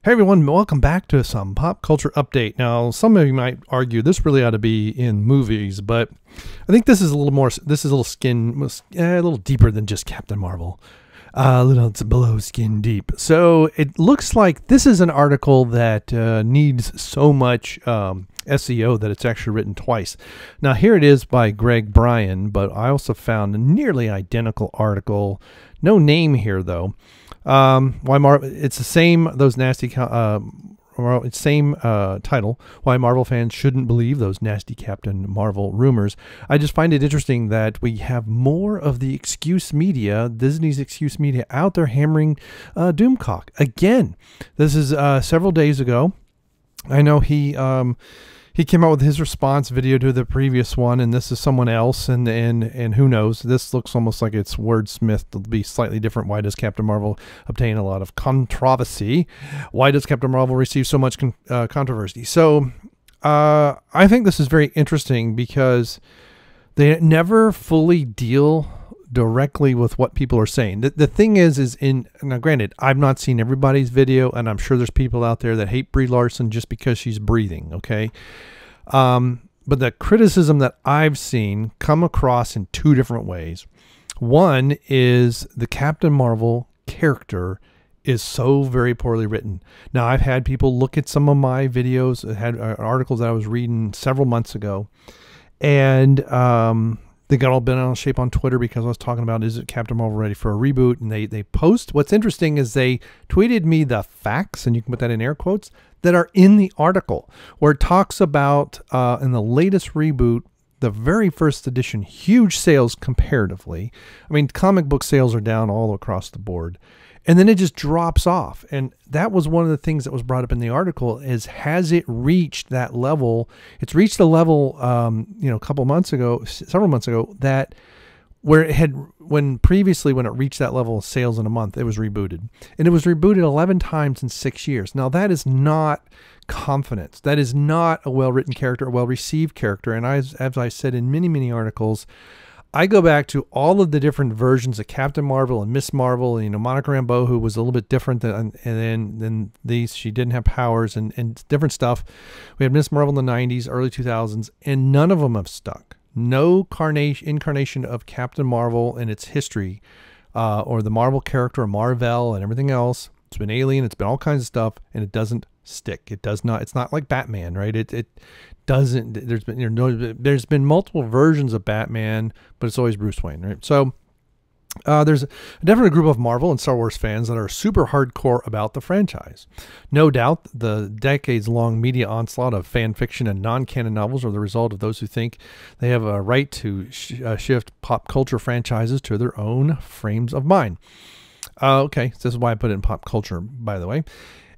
Hey everyone, welcome back to some pop culture update. Now, some of you might argue this really ought to be in movies, but I think this is a little more. This is a little deeper than just Captain Marvel. It's below skin deep. So it looks like this is an article that needs so much SEO that it's actually written twice. Now here it is by Greg Bryan, but I also found a nearly identical article. No name here though. It's the same, those nasty, same title, why Marvel fans shouldn't believe those nasty Captain Marvel rumors. I just find it interesting that we have more of the excuse media, Disney's excuse media, out there hammering Doomcock. Again, this is several days ago. I know he came out with his response video to the previous one, and this is someone else, and who knows? This looks almost like it's wordsmithed to be slightly different. Why does Captain Marvel obtain a lot of controversy? Why does Captain Marvel receive so much controversy? So I think this is very interesting because they never fully deal directly with what people are saying. The thing is now granted, I've not seen everybody's video, and I'm sure there's people out there that hate Brie Larson just because she's breathing, okay? But the criticism that I've seen come across in two different ways. One is the Captain Marvel character is so very poorly written. Now, I've had people look at some of my videos, had articles that I was reading several months ago, and they got all bent out of shape on Twitter because I was talking about, is it Captain Marvel ready for a reboot? And they post, what's interesting is they tweeted me the facts, and you can put that in air quotes, that are in the article, where it talks about, in the latest reboot, the very first edition, huge sales comparatively. I mean, comic book sales are down all across the board. And then it just drops off. And that was one of the things that was brought up in the article is, has it reached that level? It's reached a level, several months ago, that where it had, when it reached that level of sales in a month, it was rebooted. And it was rebooted 11 times in 6 years. Now that is not confidence. That is not a well-written character, a well-received character. And as I said in many, many articles, I go back to all of the different versions of Captain Marvel and Miss Marvel, Monica Rambeau, who was a little bit different than these. She didn't have powers and different stuff. We had Miss Marvel in the 90s, early 2000s, and none of them have stuck. No incarnation of Captain Marvel in its history, or the Marvel character, or Marvel and everything else. It's been Alien, it's been all kinds of stuff, and it doesn't stick. It does not. It's not like Batman, right? It doesn't. There's been multiple versions of Batman, but it's always Bruce Wayne, right? So there's definitely a group of Marvel and Star Wars fans that are super hardcore about the franchise. No doubt the decades-long media onslaught of fan fiction and non-canon novels are the result of those who think they have a right to shift pop culture franchises to their own frames of mind. Okay, so this is why I put it in pop culture, by the way.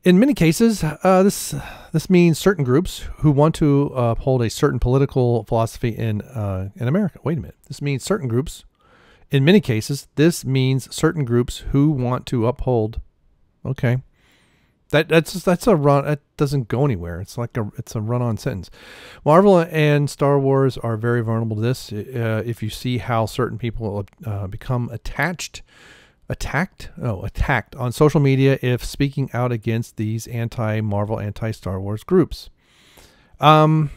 In many cases, this means certain groups who want to uphold a certain political philosophy in America. Wait a minute. This means certain groups. In many cases, this means certain groups who want to uphold. Okay, that's a run. That doesn't go anywhere. It's a run-on sentence. Marvel and Star Wars are very vulnerable to this. If you see how certain people become attacked on social media if speaking out against these anti-Marvel, anti-Star Wars groups. Man,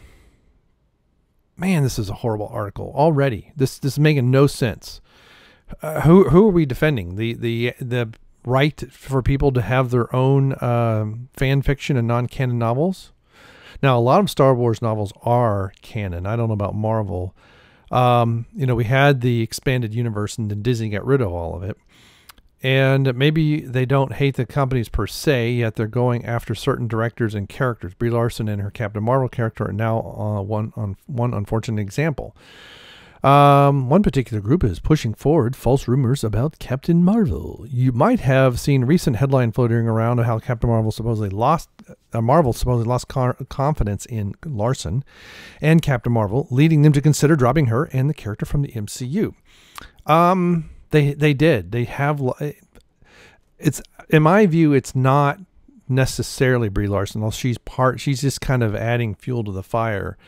this is a horrible article already. This is making no sense. Who are we defending? The right for people to have their own fan fiction and non-canon novels? Now, a lot of Star Wars novels are canon. I don't know about Marvel. We had the expanded universe, and then Disney got rid of all of it. And maybe they don't hate the companies per se, yet they're going after certain directors and characters. Brie Larson and her Captain Marvel character are now one unfortunate example. One particular group is pushing forward false rumors about Captain Marvel. You might have seen recent headline floating around of how Captain Marvel supposedly lost confidence in Larson and Captain Marvel, leading them to consider dropping her and the character from the MCU. They did. They have. It's, in my view, it's not necessarily Brie Larson. She's just kind of adding fuel to the fire.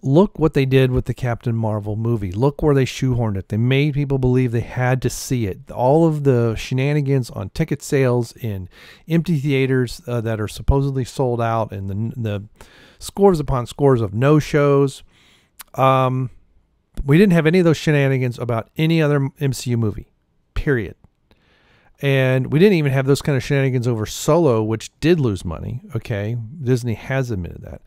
look what they did with the Captain Marvel movie. Look where they shoehorned it. They made people believe they had to see it. All of the shenanigans on ticket sales in empty theaters that are supposedly sold out, and the scores upon scores of no-shows. We didn't have any of those shenanigans about any other MCU movie, period. And we didn't even have those kind of shenanigans over Solo, which did lose money. Okay, Disney has admitted that.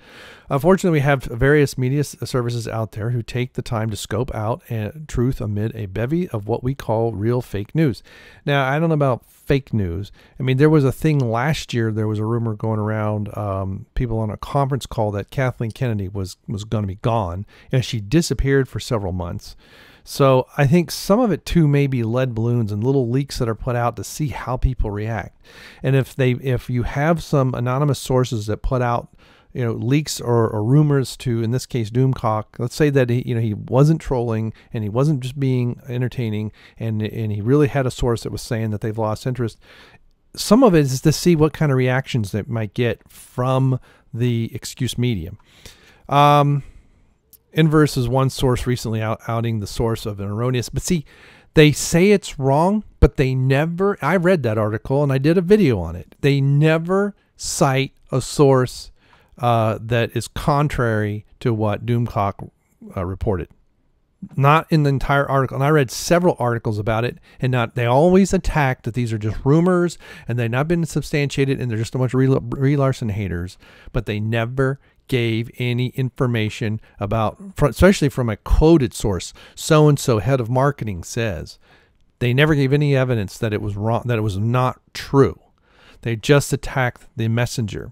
Unfortunately, we have various media services out there who take the time to scope out truth amid a bevy of what we call real fake news. Now, I don't know about fake news. I mean, there was a thing last year. There was a rumor going around, people on a conference call that Kathleen Kennedy was going to be gone, and she disappeared for several months. So I think some of it too may be lead balloons and little leaks that are put out to see how people react. And if you have some anonymous sources that put out, leaks or rumors to, in this case, Doomcock, let's say that he wasn't trolling and he wasn't just being entertaining, and he really had a source that was saying that they've lost interest. Some of it is to see what kind of reactions they might get from the excuse medium. Inverse is one source recently outing the source of an erroneous, but see, they say it's wrong, but they never, I read that article and I did a video on it. They never cite a source that is contrary to what Doomcock reported. Not in the entire article. And I read several articles about it, and they always attack that these are just rumors and they've not been substantiated and they're just a bunch of Brie Larson haters, but they never gave any information about, especially from a quoted source, so-and-so head of marketing says. They never gave any evidence that it was wrong, that it was not true. They just attacked the messenger.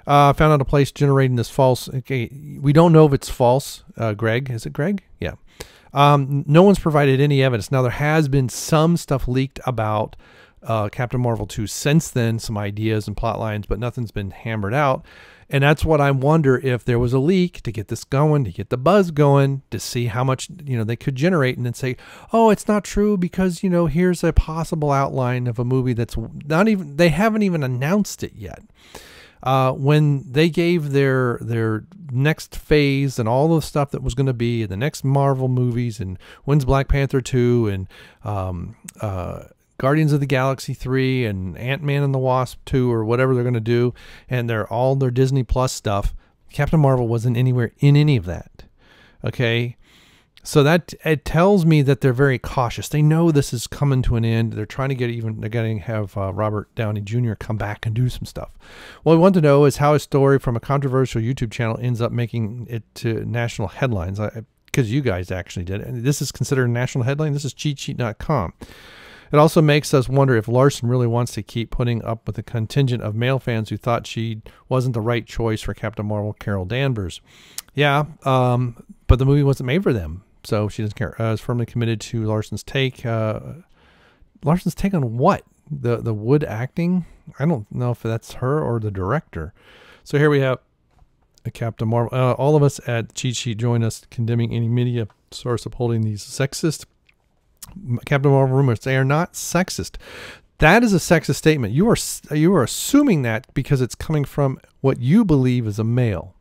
Found out a place generating this false, okay, we don't know if it's false. Greg, is it Greg? Yeah. No one's provided any evidence. Now, there has been some stuff leaked about Captain Marvel 2 since then, some ideas and plot lines, but nothing's been hammered out. And that's what I wonder, if there was a leak to get this going, to get the buzz going, to see how much, they could generate, and then say, oh, it's not true because, here's a possible outline of a movie that's not even, they haven't even announced it yet. When they gave their next phase and all the stuff that was going to be the next Marvel movies, and when's Black Panther 2 and Guardians of the Galaxy 3 and Ant-Man and the Wasp 2 or whatever they're going to do, and they're all their Disney Plus stuff, Captain Marvel wasn't anywhere in any of that. Okay? So that it tells me that they're very cautious. They know this is coming to an end. They're trying to they're going to have Robert Downey Jr. come back and do some stuff. What we want to know is how a story from a controversial YouTube channel ends up making it to national headlines, because you guys actually did it. And this is considered a national headline. This is cheatsheet.com. It also makes us wonder if Larson really wants to keep putting up with the contingent of male fans who thought she wasn't the right choice for Captain Marvel, Carol Danvers. Yeah, but the movie wasn't made for them, so she doesn't care. Is firmly committed to Larson's take. Larson's take on what? The wood acting? I don't know if that's her or the director. So here we have a Captain Marvel. All of us at Cheat Sheet join us condemning any media source upholding these sexist Captain Marvel rumors. They are not sexist. That is a sexist statement. You are assuming that because it's coming from what you believe is a male.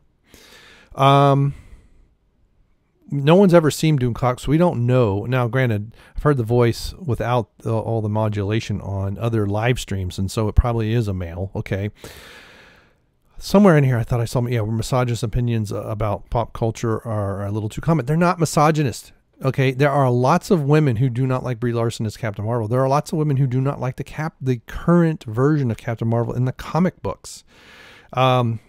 No one's ever seen Doomcock, so we don't know. Now, granted, I've heard the voice without all the modulation on other live streams, and so it probably is a male. Okay. Somewhere in here, I thought I saw, where misogynist opinions about pop culture are a little too common. They're not misogynist. Okay, there are lots of women who do not like Brie Larson as Captain Marvel. There are lots of women who do not like the current version of Captain Marvel in the comic books. One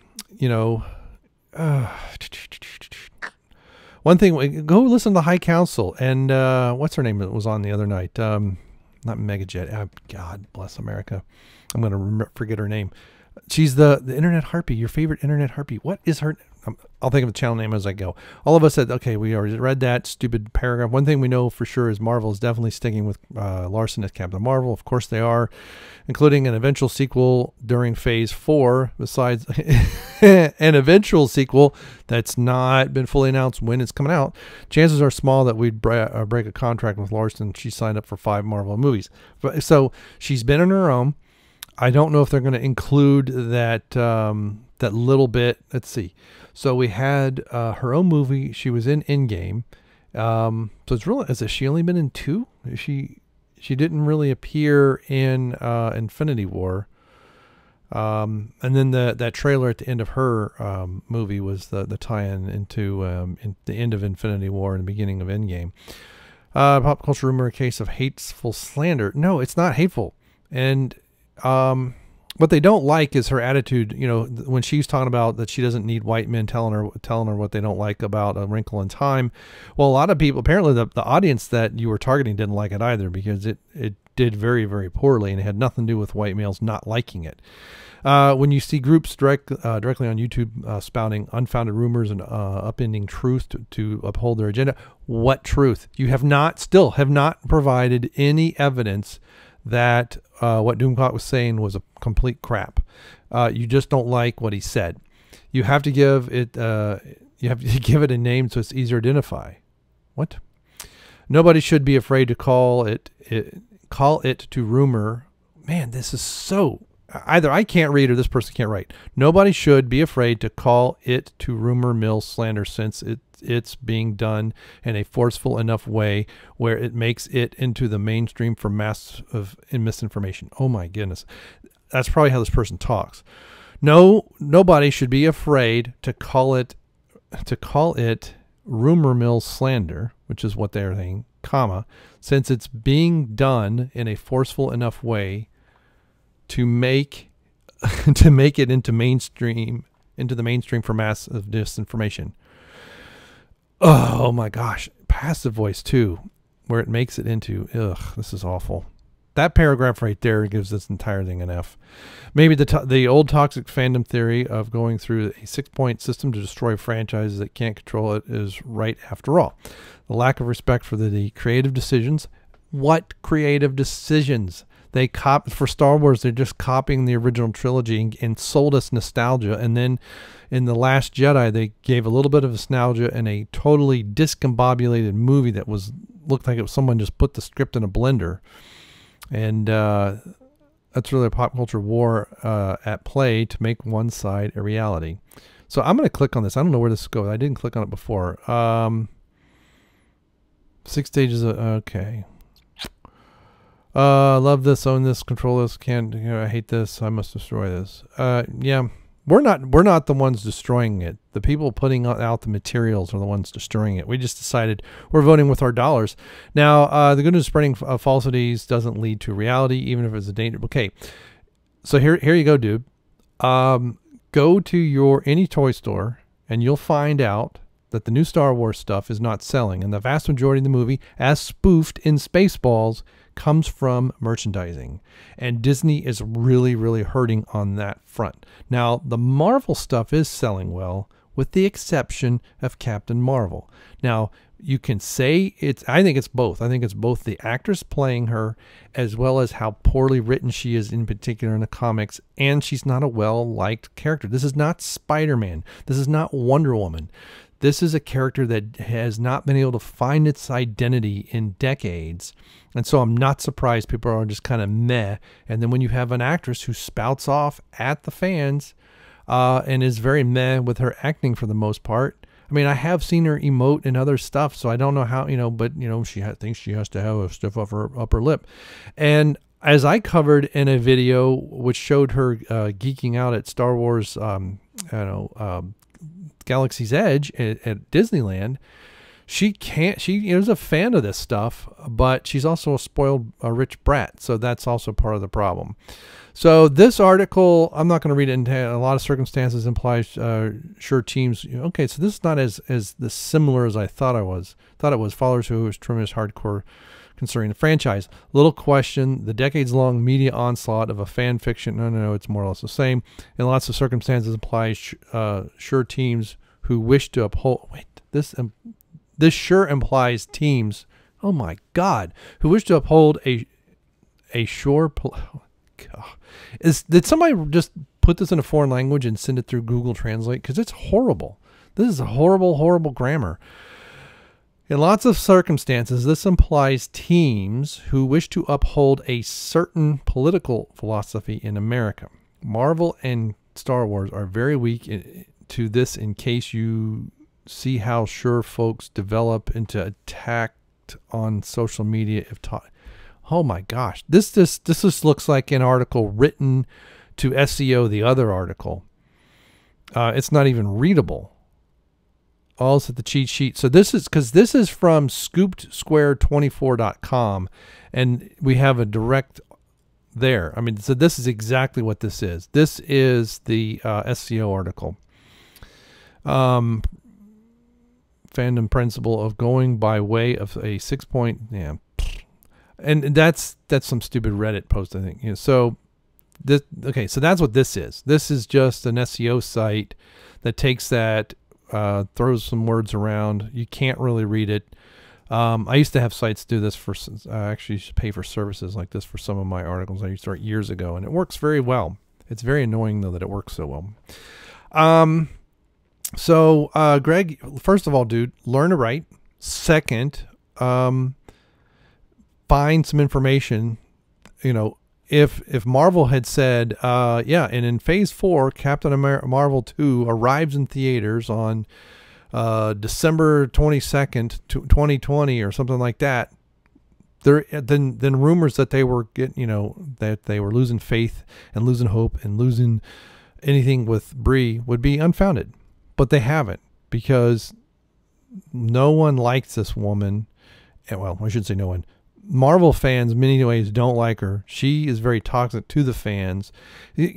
thing, go listen to the High Council, and what's her name that was on the other night? Not Megajet. God bless America. I'm going to forget her name. She's the Internet Harpy, your favorite Internet Harpy. What is her? I'll think of the channel name as I go. All of us said, okay, we already read that stupid paragraph. One thing we know for sure is Marvel is definitely sticking with Larson as Captain Marvel. Of course they are, including an eventual sequel during Phase 4, besides an eventual sequel that's not been fully announced when it's coming out. Chances are small that we'd break a contract with Larson. She signed up for 5 Marvel movies. So she's been on her own. I don't know if they're going to include that that little bit. Let's see. So we had her own movie. She was in Endgame. So it's really, has she only been in 2? She didn't really appear in Infinity War. And then that trailer at the end of her movie was the tie-in into in the end of Infinity War and the beginning of Endgame. Pop culture rumor, a case of hateful slander. No, it's not hateful. And what they don't like is her attitude. You know, when she's talking about that she doesn't need white men telling her what they don't like about A Wrinkle in Time. Well, a lot of people, apparently the audience that you were targeting didn't like it either, because it did very, very poorly, and it had nothing to do with white males not liking it. When you see groups directly on YouTube spouting unfounded rumors and upending truth to uphold their agenda, what truth? You still have not provided any evidence that what Doomcock was saying was a complete crap. You just don't like what he said. You have to give it a name so it's easier to identify. What? Nobody should be afraid to call it to rumor. Man, this is so. Either I can't read or this person can't write. Nobody should be afraid to call it to rumor mill slander, since it's being done in a forceful enough way where it makes it into the mainstream for mass of misinformation. Oh my goodness. That's probably how this person talks. Nobody should be afraid to call it rumor mill slander, which is what they're saying, comma, since it's being done in a forceful enough way to make it into the mainstream for mass of disinformation. Oh my gosh, passive voice too, where it makes it into, this is awful. That paragraph right there gives this entire thing an F. Maybe the old toxic fandom theory of going through a 6-point system to destroy franchises that can't control it is right after all. The lack of respect for the creative decisions. What creative decisions? For Star Wars, they're just copying the original trilogy and sold us nostalgia. And then in The Last Jedi, they gave a little bit of nostalgia in a totally discombobulated movie that looked like it was someone just put the script in a blender. And that's really a pop culture war at play to make one side a reality. So I'm going to click on this. I don't know where this goes. I didn't click on it before. 6 stages of, okay. Love this, own this, control this, I hate this, I must destroy this. Yeah, we're not the ones destroying it. The people putting out the materials are the ones destroying it. We just decided we're voting with our dollars. Now, the good news, spreading falsities doesn't lead to reality, even if it's a danger. Okay, so here you go, dude. Go to any toy store, and you'll find out that the new Star Wars stuff is not selling, and the vast majority of the movie, as spoofed in Spaceballs, comes from merchandising, and Disney is really, really hurting on that front. Now, the Marvel stuff is selling well, with the exception of Captain Marvel. Now, you can say I think it's both. I think it's both the actress playing her, as well as how poorly written she is, in particular in the comics, and she's not a well-liked character. This is not Spider-Man. This is not Wonder Woman. This is a character that has not been able to find its identity in decades. And so I'm not surprised people are just kind of meh. And then when you have an actress who spouts off at the fans and is very meh with her acting for the most part. I mean, I have seen her emote and other stuff, so I don't know how, but, she thinks she has to have a stiff upper lip. And as I covered in a video which showed her geeking out at Star Wars, Galaxy's Edge at Disneyland, she is a fan of this stuff, but she's also a spoiled rich brat, so that's also part of the problem. So this article, I'm not going to read it into a lot of circumstances, implies sure teams. Okay, so this is not as similar as I thought it was. Followers who was tremendous hardcore concerning the franchise. Little question, the decades-long media onslaught of a fan fiction. No, it's more or less the same. In lots of circumstances, implies sure teams who wish to uphold. Wait, this sure implies teams. Oh my God, who wish to uphold a sure. Did somebody just put this in a foreign language and send it through Google Translate? Because it's horrible. This is a horrible, horrible grammar. In lots of circumstances, this implies teams who wish to uphold a certain political philosophy in America. Marvel and Star Wars are very weak to this, in case you see how sure folks develop into attacked on social media if taught. Oh my gosh, this just looks like an article written to SEO the other article. It's not even readable. Also the cheat sheet. So this is from scoopedsquare24.com, and we have a direct there. I mean, so this is exactly what this is. This is the SEO article. Fandom principle of going by way of a 6-point, yeah. And that's some stupid Reddit post, I think. So this, okay, so that's what this is. This is just an SEO site that takes that, throws some words around. You can't really read it. I used to have sites do this for, I actually used to pay for services like this for some of my articles I used to write years ago, and it works very well. It's very annoying, though, that it works so well. Greg, first of all, dude, learn to write. Second, find some information. You know, if Marvel had said, yeah, and in Phase 4, Captain Marvel 2 arrives in theaters on December 22nd, 2020, or something like that, then rumors that they were that they were losing faith and losing hope and losing anything with Brie would be unfounded. But they haven't, because no one likes this woman. Well, I shouldn't say no one. Marvel fans, many ways, don't like her. She is very toxic to the fans.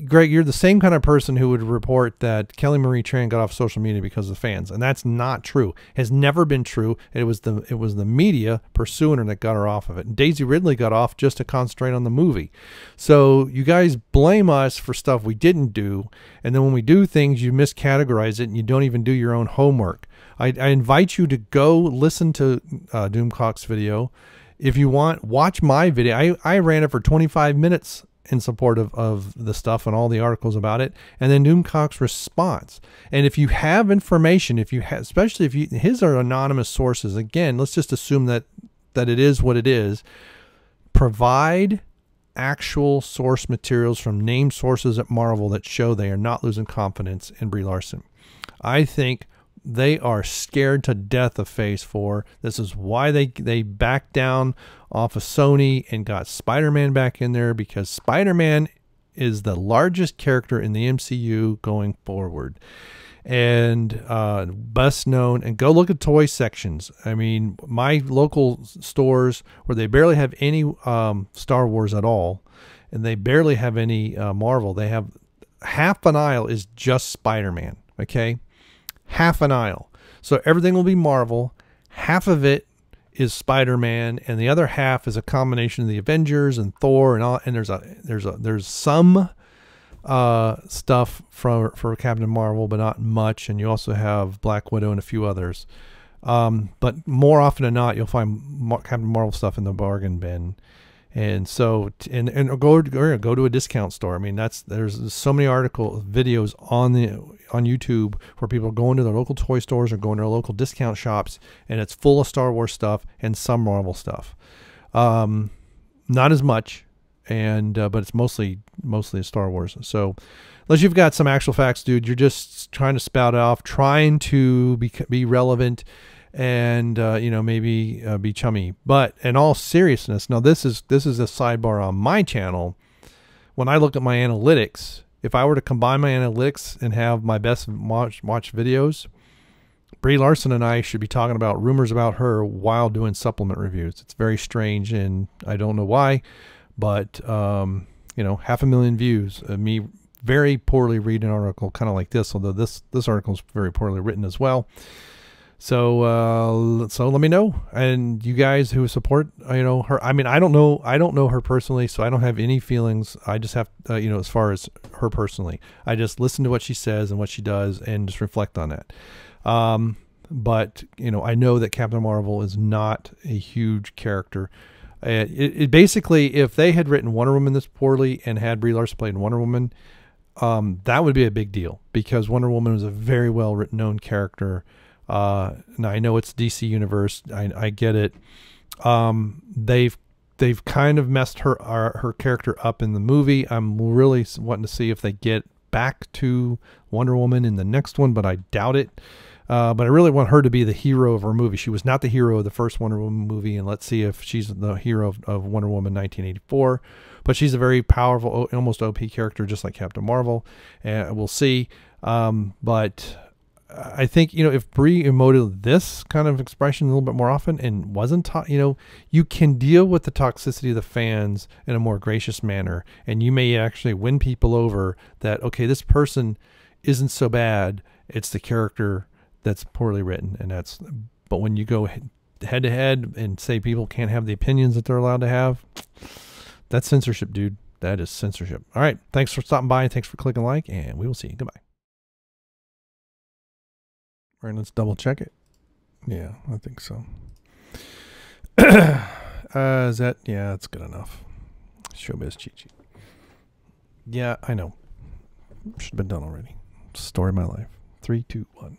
Greg, you're the same kind of person who would report that Kelly Marie Tran got off social media because of the fans, and that's not true. Has never been true. It was the media pursuing her that got her off of it. And Daisy Ridley got off just to concentrate on the movie. So you guys blame us for stuff we didn't do, and then when we do things, you miscategorize it, and you don't even do your own homework. I invite you to go listen to Doomcock's video. If you want, watch my video. I ran it for 25 minutes in support of the stuff and all the articles about it, and then Doomcock's response. And if you have information, especially if his are anonymous sources, again, let's just assume that it is what it is. Provide actual source materials from named sources at Marvel that show they are not losing confidence in Brie Larson. I think they are scared to death of Phase 4. This is why they backed down off of Sony and got Spider-Man back in there, because Spider-Man is the largest character in the MCU going forward. And best known, and go look at toy sections. I mean, my local stores where they barely have any Star Wars at all, and they barely have any Marvel, they have half an aisle is just Spider-Man, okay? Half an aisle. So everything will be Marvel. Half of it is Spider-Man, and the other half is a combination of the Avengers and Thor and all. And there's some stuff for Captain Marvel, but not much. And you also have Black Widow and a few others. But more often than not, you'll find Captain Marvel stuff in the bargain bin. And so, and go to a discount store. I mean, there's so many videos on YouTube where people are going to their local toy stores or going to their local discount shops, and it's full of Star Wars stuff and some Marvel stuff. Not as much, but it's mostly Star Wars. So, unless you've got some actual facts, dude, you're just trying to spout off, trying to be relevant. And maybe be chummy. But in all seriousness, now this is a sidebar on my channel. When I look at my analytics, if I were to combine my analytics and have my best watch videos, Brie Larson and I should be talking about rumors about her while doing supplement reviews. It's very strange, and I don't know why, but 500,000 views of me very poorly reading an article kind of like this, although this article is very poorly written as well. So let me know, and you guys who support her. I mean, I don't know her personally, so I don't have any feelings. I just have as far as her personally, I just listen to what she says and what she does and just reflect on that. But I know that Captain Marvel is not a huge character. It basically, if they had written Wonder Woman this poorly and had Brie Larson played Wonder Woman, that would be a big deal, because Wonder Woman was a very well written known character. Now I know it's DC universe. I get it. They've kind of messed her character up in the movie. I'm really wanting to see if they get back to Wonder Woman in the next one, but I doubt it. But I really want her to be the hero of her movie. She was not the hero of the first Wonder Woman movie, and let's see if she's the hero of Wonder Woman 1984. But she's a very powerful, almost OP character, just like Captain Marvel, and we'll see. But I think, if Brie emoted this kind of expression a little bit more often and wasn't you can deal with the toxicity of the fans in a more gracious manner, and you may actually win people over that, okay, this person isn't so bad. It's the character that's poorly written. But when you go head to head and say people can't have the opinions that they're allowed to have, that's censorship, dude. That is censorship. All right. Thanks for stopping by. Thanks for clicking like, and we will see you. Goodbye. All right, let's double check it. Yeah, I think so. Is that? Yeah, that's good enough. Showbiz cheat sheet. Yeah, I know. Should have been done already. Story of my life. 3, 2, 1.